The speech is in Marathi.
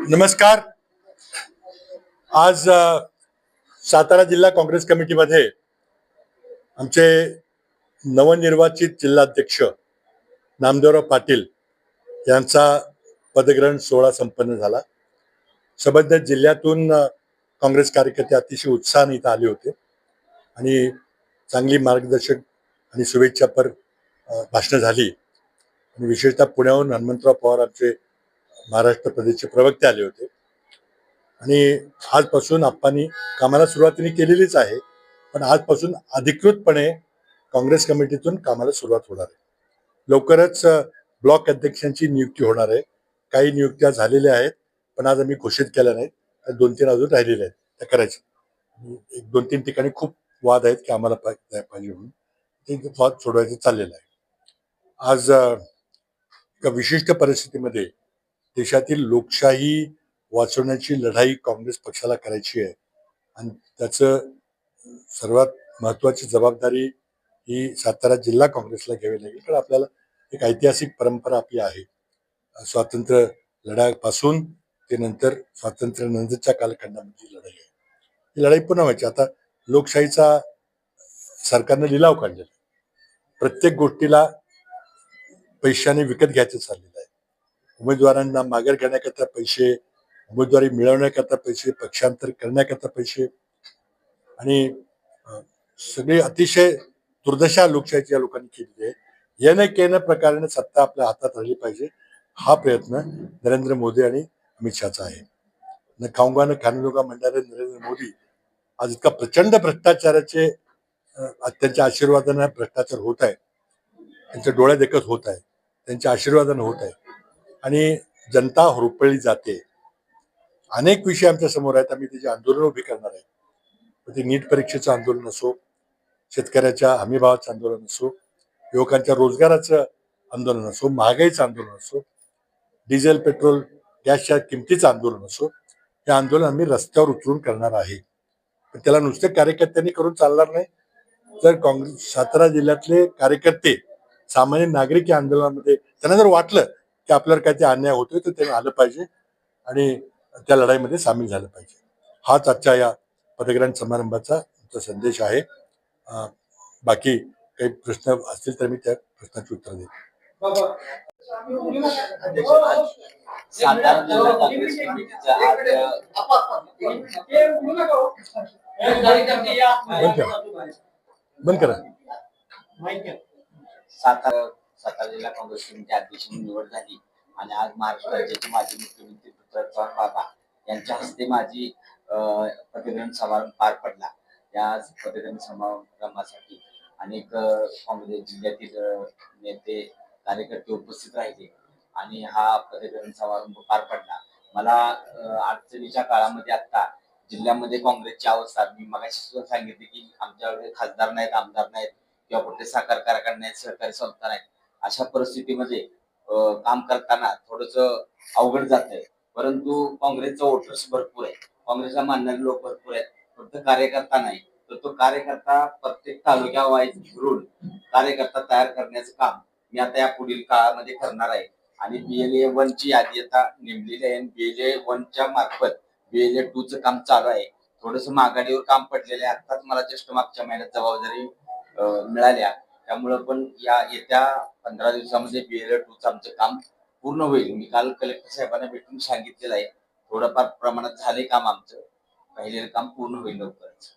नमस्कार. आज सातारा जिल्हा काँग्रेस कमिटीमध्ये आमचे नवनिर्वाचित जिल्हाध्यक्ष नामदेवराव पाटील यांचा पदग्रहण सोहळा संपन्न झाला. संबंधित जिल्ह्यातून काँग्रेस कार्यकर्ते अतिशय उत्साहाने इथं आले होते आणि चांगली मार्गदर्शक आणि शुभेच्छापर भाषणं झाली. आणि विशेषतः पुण्याहून हनुमंतराव पवार आमचे महाराष्ट्र प्रदेशचे प्रवक्ते आले होते. आणि आजपासून आप्पांनी कामाला सुरुवातीने केलेलीच आहे, पण आजपासून अधिकृतपणे काँग्रेस कमिटीतून कामाला सुरुवात होणार आहे. लवकरच ब्लॉक अध्यक्षांची नियुक्ती होणार आहे. काही नियुक्त्या झालेल्या आहेत, पण आज आम्ही घोषित केल्या नाहीत. त्या 2-3 अजून राहिलेल्या आहेत, त्या करायच्या. 1-2-3 ठिकाणी खूप वाद आहेत की आम्हाला पाहिजे म्हणून ते वाद सोडवायचं चाललेलं आहे. आज एका विशिष्ट परिस्थितीमध्ये देशातील लोकशाही वाचवण्याची लढाई काँग्रेस पक्षाला करायची आहे आणि त्याचं सर्वात महत्वाची जबाबदारी ही सातारा जिल्हा काँग्रेसला घ्यावी लागेल. कारण आपल्याला एक ऐतिहासिक परंपरा आपली आहे. स्वातंत्र्य लढ्यापासून ते नंतर स्वातंत्र्यानंतरच्या कालखंडामध्ये लढाई आहे. ही लढाई पुन्हा व्हायची. आता लोकशाहीचा सरकारने लिलाव काढलेला आहे. प्रत्येक गोष्टीला पैशाने विकत घ्यायचं चाललेलं आहे. उमेदवारांना माघार घेण्याकरता पैसे, उमेदवारी मिळवण्याकरता पैसे, पक्षांतर करण्याकरता पैसे आणि सगळे अतिशय दुर्दशा लोकशाहीची या लोकांनी केलेली आहे. येणं केनं प्रकाराने सत्ता आपल्या हातात राहिली पाहिजे, हा प्रयत्न नरेंद्र मोदी आणि अमित शहाचा आहे. न खाऊंगा न खानेजोगा म्हणणारे नरेंद्र मोदी आज इतका प्रचंड भ्रष्टाचाराचे त्यांच्या आशीर्वादाने भ्रष्टाचार होत आहे, त्यांच्या डोळ्यात देखत होत आहे, त्यांच्या आशीर्वादाने होत आहे आणि जनता होरपळली जाते. अनेक विषय आमच्या समोर आहेत, आम्ही त्याचे आंदोलन उभी करणार आहे. ते नीट परीक्षेचं आंदोलन असो, शेतकऱ्याच्या हमीभावाचं आंदोलन असो, युवकांच्या रोजगाराचं आंदोलन असो, महागाईचं आंदोलन असो, डिझेल पेट्रोल गॅसच्या किमतीचं आंदोलन असो, हे आंदोलन आम्ही रस्त्यावर उतरून करणार आहे. पण त्याला नुसते कार्यकर्त्यांनी करून चालणार नाही. जर काँग्रेस सातारा जिल्ह्यातले कार्यकर्ते, सामान्य नागरिक या आंदोलनामध्ये त्यांना जर वाटलं की आपल्याला काय ते अन्याय होतोय तर त्यांनी आलं पाहिजे आणि त्या लढाईमध्ये सामील झालं पाहिजे. हाच आजच्या या पदग्रहण समारंभाचा संदेश आहे. बाकी काही प्रश्न असतील तर मी त्या प्रश्नाची उत्तर देईन. सातारा जिल्हा काँग्रेस कमिटीच्या बंद करा. सातारा जिल्हा काँग्रेस कमिटी अध्यक्ष निवड झाली आणि आज महाराष्ट्र राज्याचे माजी मुख्यमंत्री पृथ्वीराज चव्हाण बाबा यांच्या हस्ते माझी पदग्रहण समारंभ पार पडला. या पदग्रहण समारंभासाठी अनेक काँग्रेस जिल्ह्यातील नेते कार्यकर्ते उपस्थित राहिले आणि हा पदग्रहण समारंभ पार पडला. मला अडचणीच्या काळामध्ये आता जिल्ह्यामध्ये काँग्रेसची अवस्था मी मगाशी सुद्धा सांगितले की आमच्याकडे खासदार नाहीत, आमदार नाहीत किंवा कुठे साखर कारखाने नाहीत, सहकारी संस्था नाहीत. अशा परिस्थितीमध्ये काम करताना थोडस अवघड जात आहे. परंतु काँग्रेसचा वोटर्स भरपूर आहे, काँग्रेसला मानणारे लोक भरपूर आहेत. फक्त कार्यकर्ता नाही, तर तो कार्यकर्ता प्रत्येक तालुक्या वाईज फिरून कार्यकर्ता तयार करण्याचं काम मी आता या पुढील काळामध्ये करणार आहे. आणि BLA 1 ची यादी आता नेमलेली आहे. BLA 1 च्या मार्फत BLA 2 चं काम चालू आहे. थोडस माघाडीवर काम पडलेलं आहे. आताच मला जस्ट मागच्या महिन्यात जबाबदारी मिळाल्या, त्यामुळं पण या येत्या 15 दिवसामध्ये BLA 2 चं आमचं काम पूर्ण होईल. मी काल कलेक्टर साहेबांना भेटून सांगितलेलं आहे. थोडंफार प्रमाणात झाले काम आमचं, राहिलेलं काम पूर्ण होईल लवकरच.